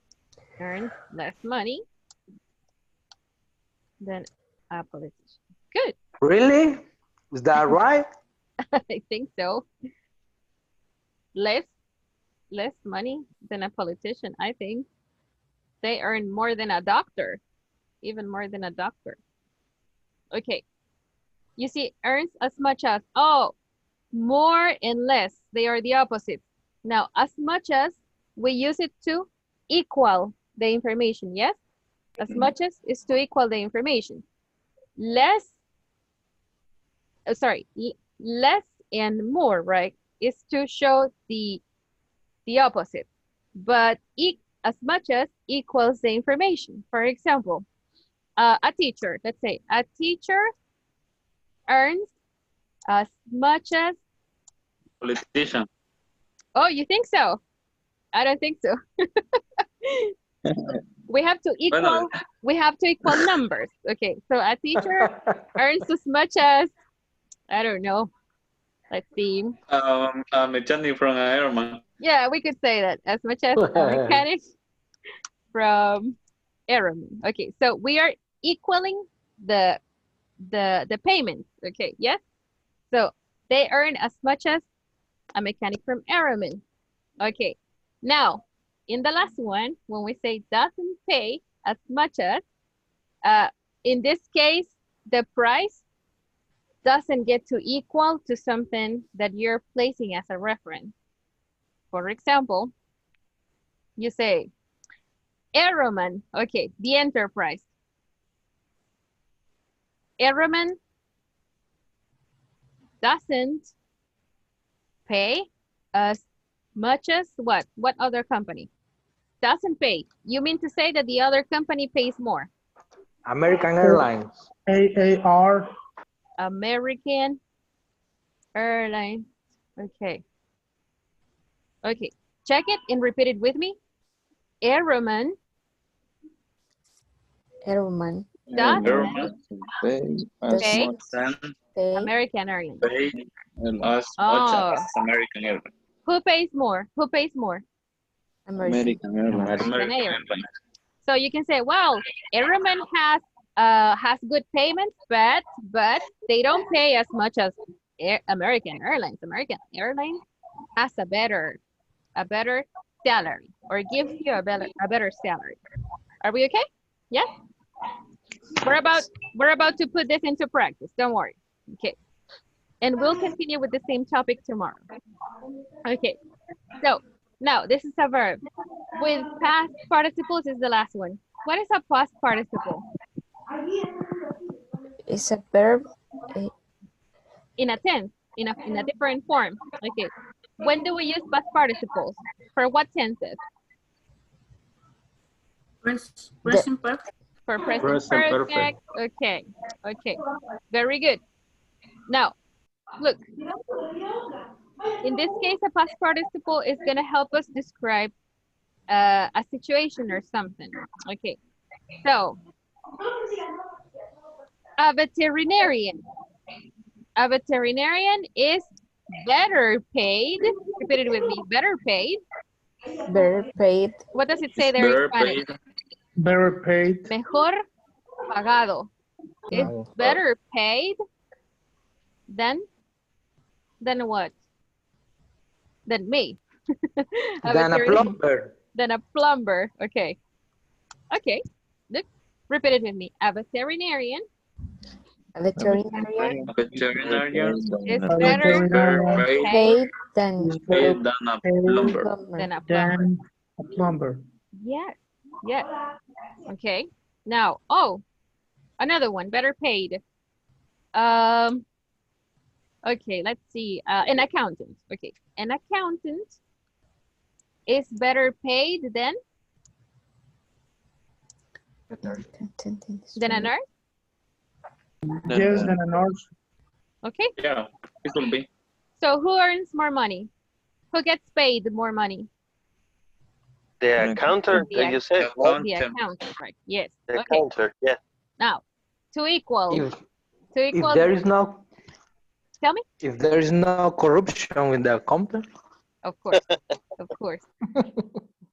Earn less money than a politician. Good. Really? Is that right? I think so. Less money than a politician, I think. They earn more than a doctor, even more than a doctor. Okay. You see, earns as much as, oh, more and less, they are the opposite. Now, as much as, we use it to equal the information, yes? As much as is to equal the information. Less and more, right, is to show the opposite. But as much as equals the information. For example, a teacher, let's say, a teacher earns as much as Politician. Oh, you think so? I don't think so. We have to equal numbers. Okay, so a teacher earns as much as, I don't know. Let's see. A mechanic from Ironman. Yeah, we could say that, as much as a mechanic from Airman. Okay, so we are equaling the payments. Okay, yes. So they earn as much as a mechanic from Airman. Okay, now in the last one, when we say doesn't pay as much as, in this case, the price doesn't get to equal to something that you're placing as a reference. For example, you say, Airman, okay, the enterprise. Airman doesn't pay as much as what? What other company? Doesn't pay. You mean to say that the other company pays more? American Airlines. AAR. American Airlines. Okay. Okay. Check it and repeat it with me. Airman. Airman. Doesn't pay American Airlines. Pay as much as American Airlines. Who pays more? Who pays more? American American Airlines. Airlines. So you can say, well, Airman has good payments, but they don't pay as much as American Airlines. American Airlines has a better salary, or gives you a better salary. Are we okay? Yeah. We're about to put this into practice. Don't worry. Okay. And we'll continue with the same topic tomorrow. Okay. So Now, this is a verb. With past participles is the last one. What is a past participle? It's a verb. In a tense, in a different form. Okay. When do we use past participles? For what tenses? Present perfect. For present Present perfect. perfect. Okay. Okay. Very good. Now, look. In this case, a past participle is going to help us describe a situation or something. Okay. So, a veterinarian. A veterinarian is better paid. Repeat it with me. Better paid. Better paid. What does it say there in Better Spanish? paid. Better paid. Mejor pagado. Is No. better paid than what? Than me. Than a plumber. Than a plumber. Okay. Okay. Look. Repeat it with me. A veterinarian A veterinarian Veterinarian is A better veterinarian paid paid paid than is better than a paid plumber. plumber. than a plumber. than a plumber. Yes. Yes. Okay. Now, oh, another one. Better paid. Okay, let's see. An accountant. Okay. An accountant is better paid than a nurse. Yes, than a nurse. Okay. Yeah, it will be. So who earns more money? Who gets paid more money? The accountant The that you said, no? The accountant, right? Yes. The Okay. accountant, yeah. Now, to equal. If, To if equal. there is no Tell me. if there is no corruption with the accountant, Of course. Of course.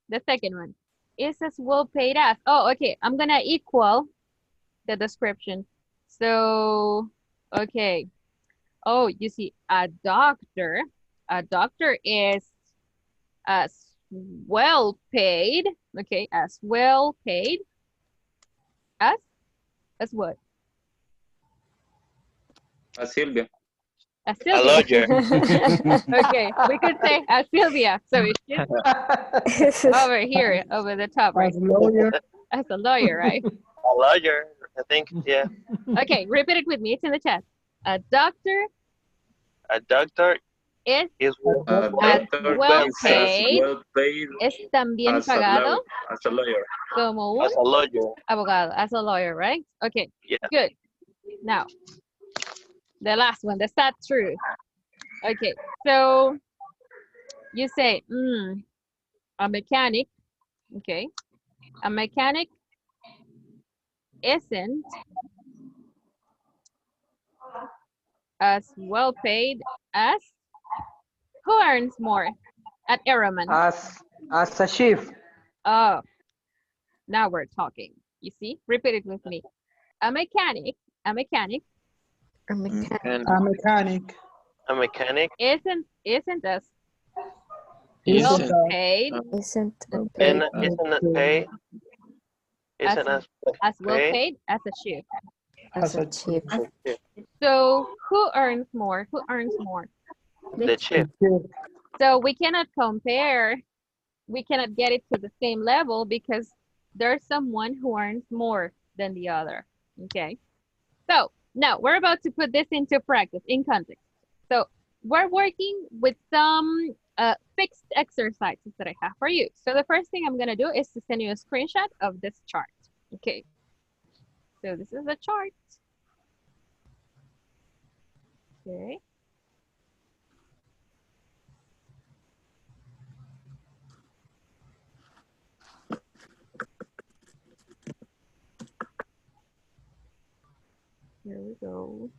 The second one is as well paid as. Oh, okay. I'm gonna equal the description. So, okay. Oh, you see, a doctor is as well paid. Okay, as well paid as what? Silvia. As A Sylvia. lawyer. Okay, we could say as Sylvia. So it's over here, over the top, right? As lawyer, As a lawyer, right? A lawyer, I think, yeah. Okay, repeat it with me. It's in the chat. A doctor A doctor is is A as doctor well is as paid, well paid es también as a pagado lawyer. como un as a lawyer. abogado, as a lawyer, right? Okay, Yeah. good. Now, the last one, the sad truth. Okay, so you say, a mechanic, okay, a mechanic isn't as well paid as, who earns more at Araman? as a chief, Oh, now we're talking. You see, repeat it with me. A mechanic Mm. A mechanic a mechanic A mechanic isn't as Isn't well as- paid isn't and paid isn't paid. Isn't as well paid paid as a chief. as a chief. So who earns more? Who earns more? the chief. So we cannot compare. We cannot get it to the same level because there's someone who earns more than the other. Okay. So now we're about to put this into practice, in context. So we're working with some fixed exercises that I have for you. So the first thing I'm gonna do is to send you a screenshot of this chart. Okay. So this is the chart. Okay. Here we go.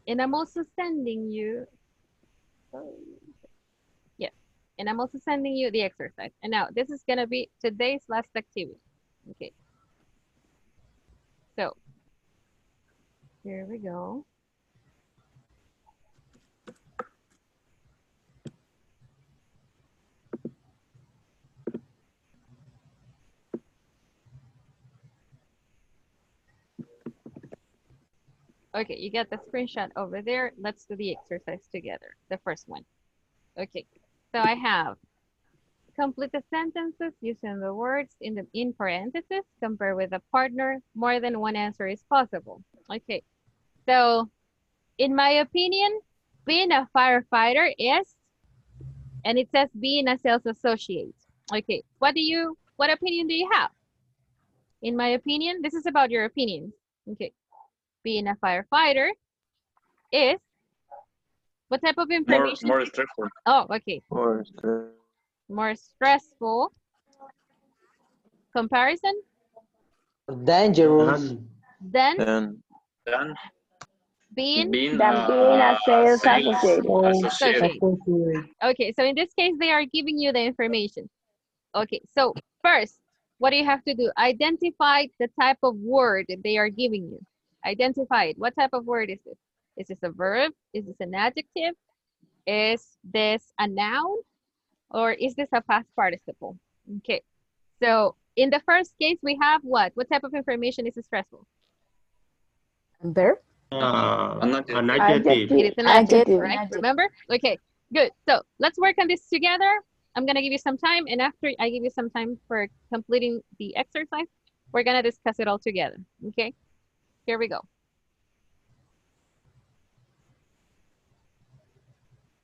And I'm also sending you, yes, and I'm also sending you the exercise. And now this is gonna be today's last activity. Okay. So here we go. Okay, you got the screenshot over there. Let's do the exercise together. The first one. Okay, so I have complete the sentences using the words in parentheses. Compare with a partner. More than one answer is possible. Okay. So, in my opinion, being a firefighter is, and it says being a sales associate. Okay. What opinion do you have? In my opinion, this is about your opinions. Okay. Being a firefighter is, what type of information? More stressful. Oh, okay. More stressful. Comparison? Dangerous. Then And being Than being a sales associate. associate. Okay, so in this case, they are giving you the information. Okay, so first, what do you have to do? Identify the type of word they are giving you. Identify it. What type of word is this? Is this a verb? Is this an adjective? Is this a noun? Or is this a past participle? Okay, so in the first case, we have what? What type of information is stressful? Verb? An It adjective. is an adjective, Adjective. right? Remember? Okay, good. So let's work on this together. I'm gonna give you some time, and after I give you some time for completing the exercise, we're gonna discuss it all together, okay? Here we go.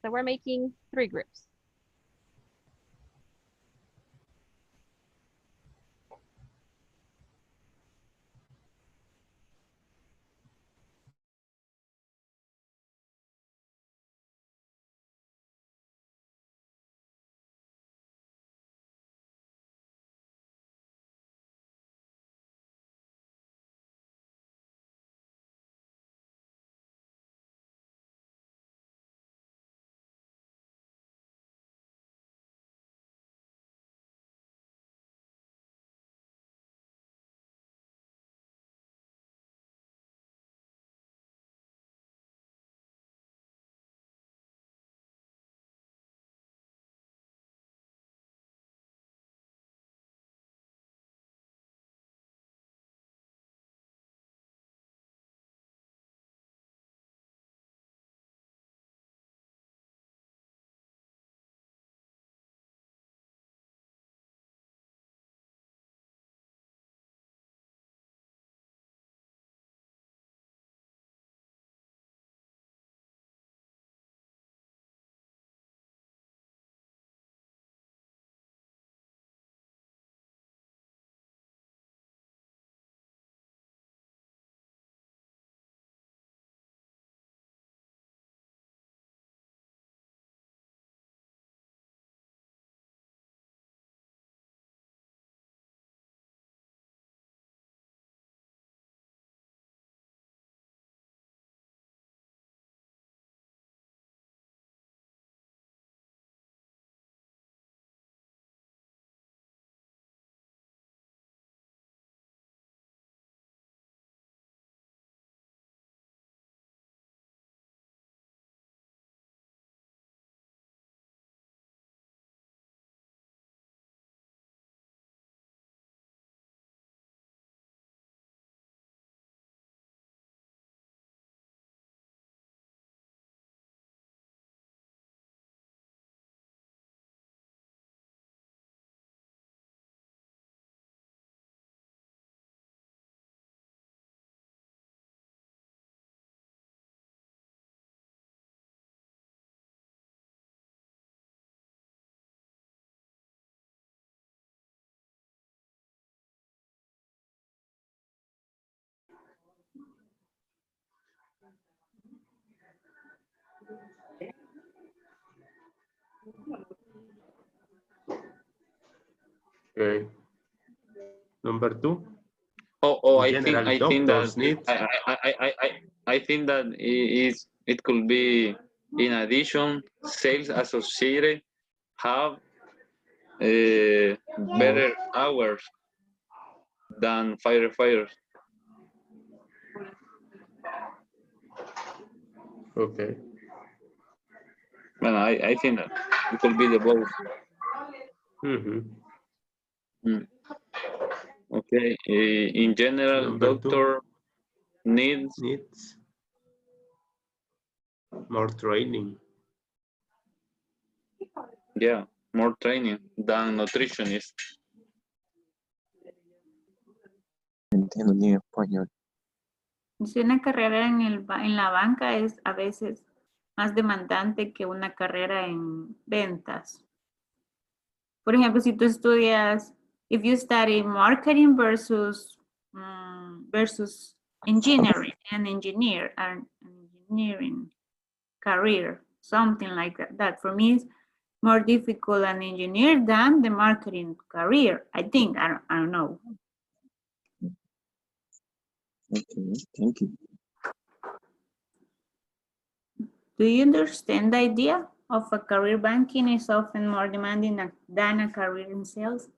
So we're making 3 groups. Okay. Number 2. I General think that doctors need. I think that it could be, in addition, sales associated have better hours than firefighters. Okay. Well, I think that it could be the both. Okay. In general, Number doctor needs more training. Yeah. more training than nutritionist. Entiendo ni en español. Si una carrera en la banca es a veces más demandante que una carrera en ventas. Por ejemplo, si tú estudias, if you study marketing versus versus engineering, an engineering career, something like that. For me, it's more difficult an engineer than the marketing career. I think, I don't know. Okay, thank you. Do you understand the idea of a career banking is often more demanding than a career in sales?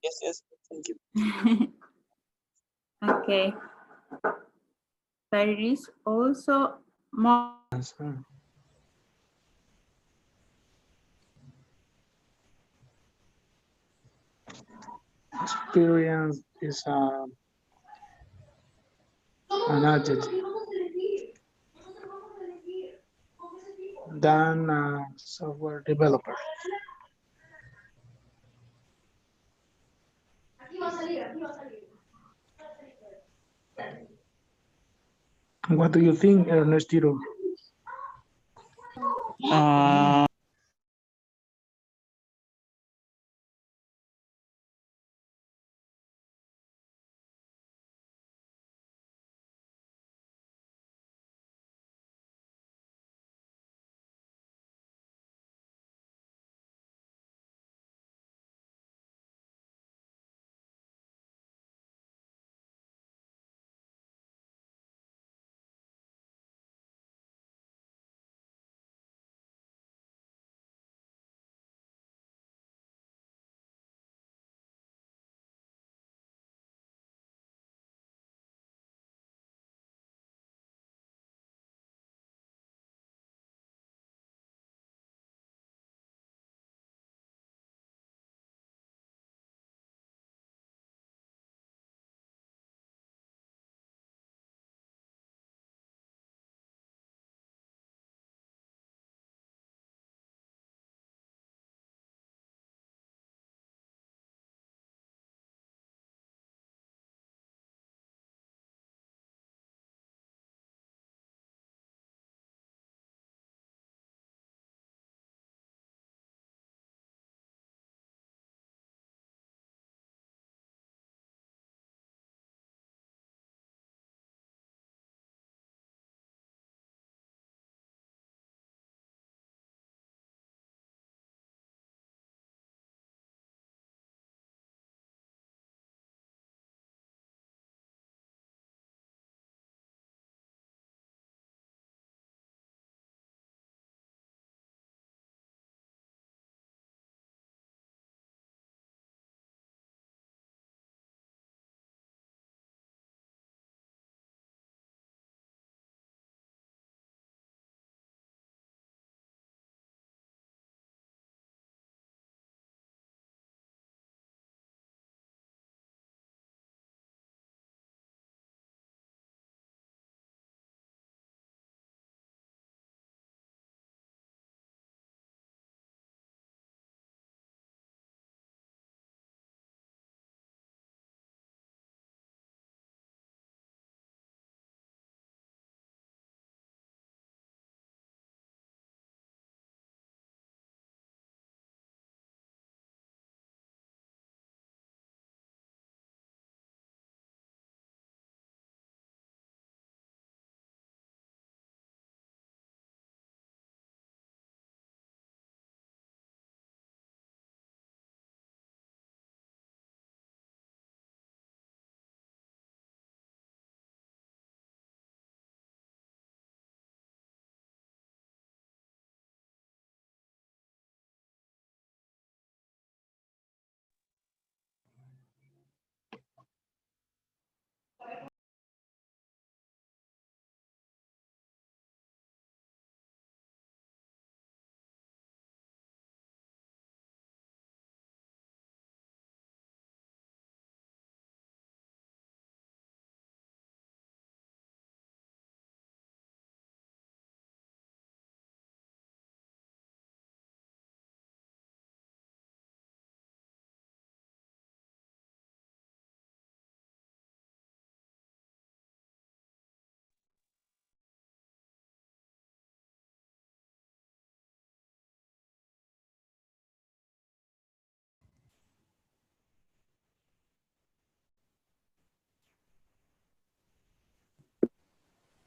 Yes, yes, thank you. Okay. But it is also more Experience is an adjective than a software developer. What do you think, Ernestino?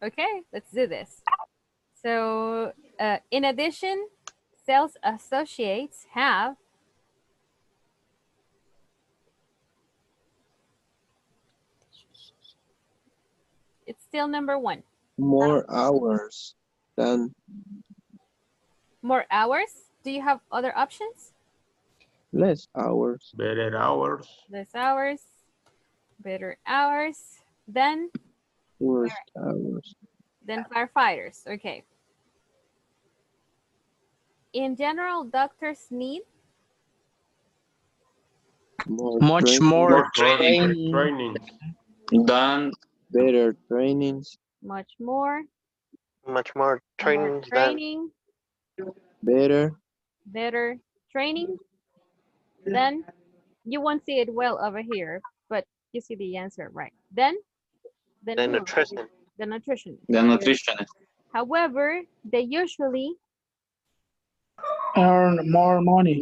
Okay, let's do this. So in addition, sales associates have it's still number 1. More hours than More hours. Do you have other options? less hours. Better hours. Less hours, better hours, then Worst hours. firefighters. Okay. In general, doctors need Much training, more training. Trainings. Done. better trainings, much more Much more trainings than training, better, better training. Then you won't see it well over here, but you see the answer, right? Then who? nutrition. The nutritionist. The nutritionist. However, they usually Earn more money.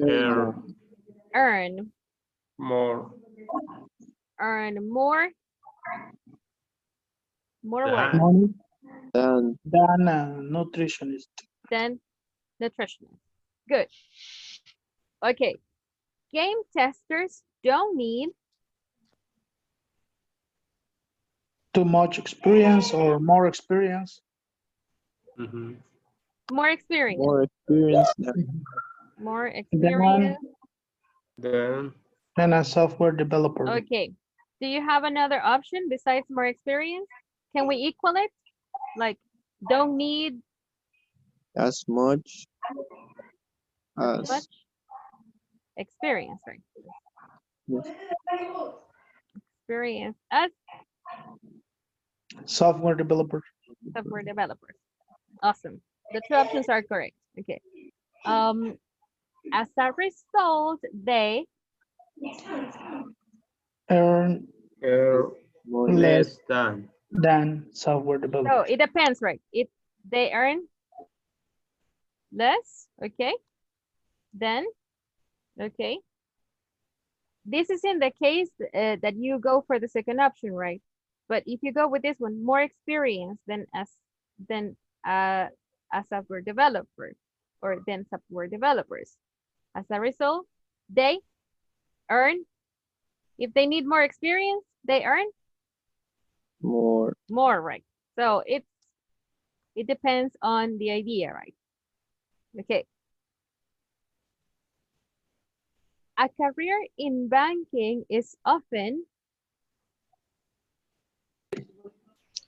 earn More. more what? Money than than a nutritionist. Than nutritionist. Good. Okay. Game testers don't need Too much experience or more experience. Mhm. more experience. more experience than More experience. Then Than a software developer. Okay. Do you have another option besides more experience? Can we equal it? Like, don't need as much much as experience, right? yes, Experience as Software developer. software developers. Awesome. The 2 options are correct. Okay. As a result, they Earn more less than. software so developers. it depends, right? They earn less, okay? Then, okay. This is in the case that you go for the second option, right? But if you go with this one, more experience than a software developer or than software developers. As a result, they earn, if they need more experience, they earn more right? So it depends on the idea, right? Okay. A career in banking is often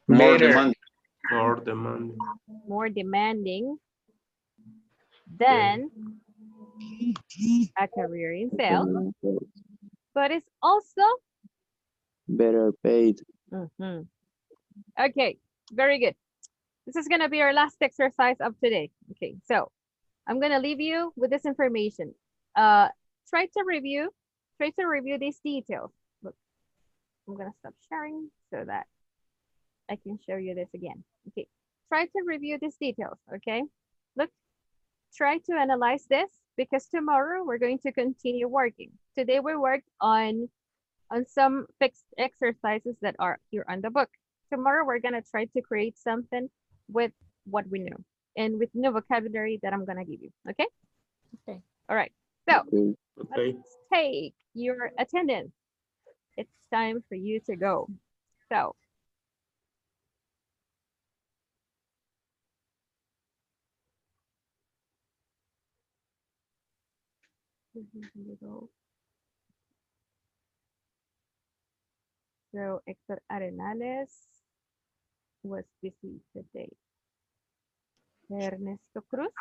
More Better. demanding. More demanding. more demanding than a career in sales, but it's also better paid. Okay, very good. This is going to be our last exercise of today. Okay, so I'm going to leave you with this information. Try to review these details. Look, I'm going to stop sharing so that I can show you this again. Okay, try to review these details, okay? Look, try to analyze this because tomorrow we're going to continue working. Today we worked on some fixed exercises that are here on the book. Tomorrow we're gonna try to create something with what we know and with new vocabulary that I'm gonna give you, okay? Okay. All right, so Okay. let's take your attendance. It's time for you to go. So, so Hector Arenales was busy today. Ernesto Cruz,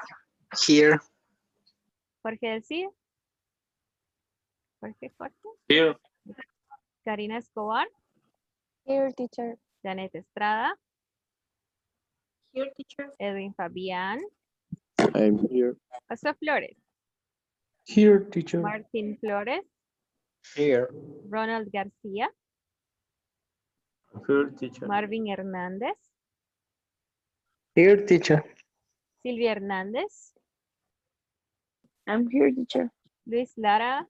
Here. Jorge García, Jorge. Here. Karina Escobar, Here, teacher. Janet Estrada, Here, teacher. Edwin Fabián, I'm here. José Flores, Here, teacher. Martín Flores, Here. Ronald García, Here, teacher. Marvin Hernández, Here, teacher. Silvia Hernández, I'm here, teacher. Luis Lara.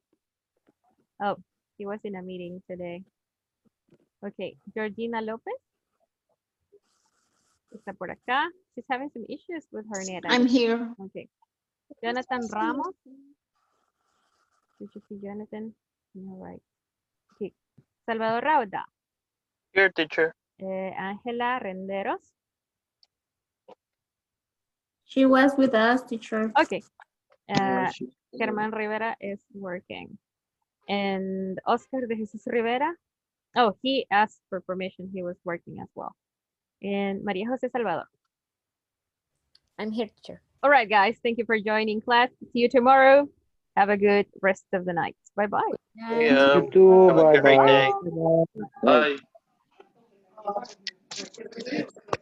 Oh, he was in a meeting today. Okay, Georgina Lopez, está por acá. She's having some issues with her net. I'm here. Okay. Jonathan Ramos. Did you see Jonathan? No, right. Okay. Salvador Rauda. Here, teacher. Ángela Renderos. She was with us, teacher. Okay. Germán Rivera is working. And Oscar de Jesus Rivera. Oh, he asked for permission. He was working as well. And Maria Jose Salvador. I'm here, teacher. All right, guys. Thank you for joining class. See you tomorrow. Have a good rest of the night. Bye-bye. Yeah. You too. Have a Bye great day. bye. Bye.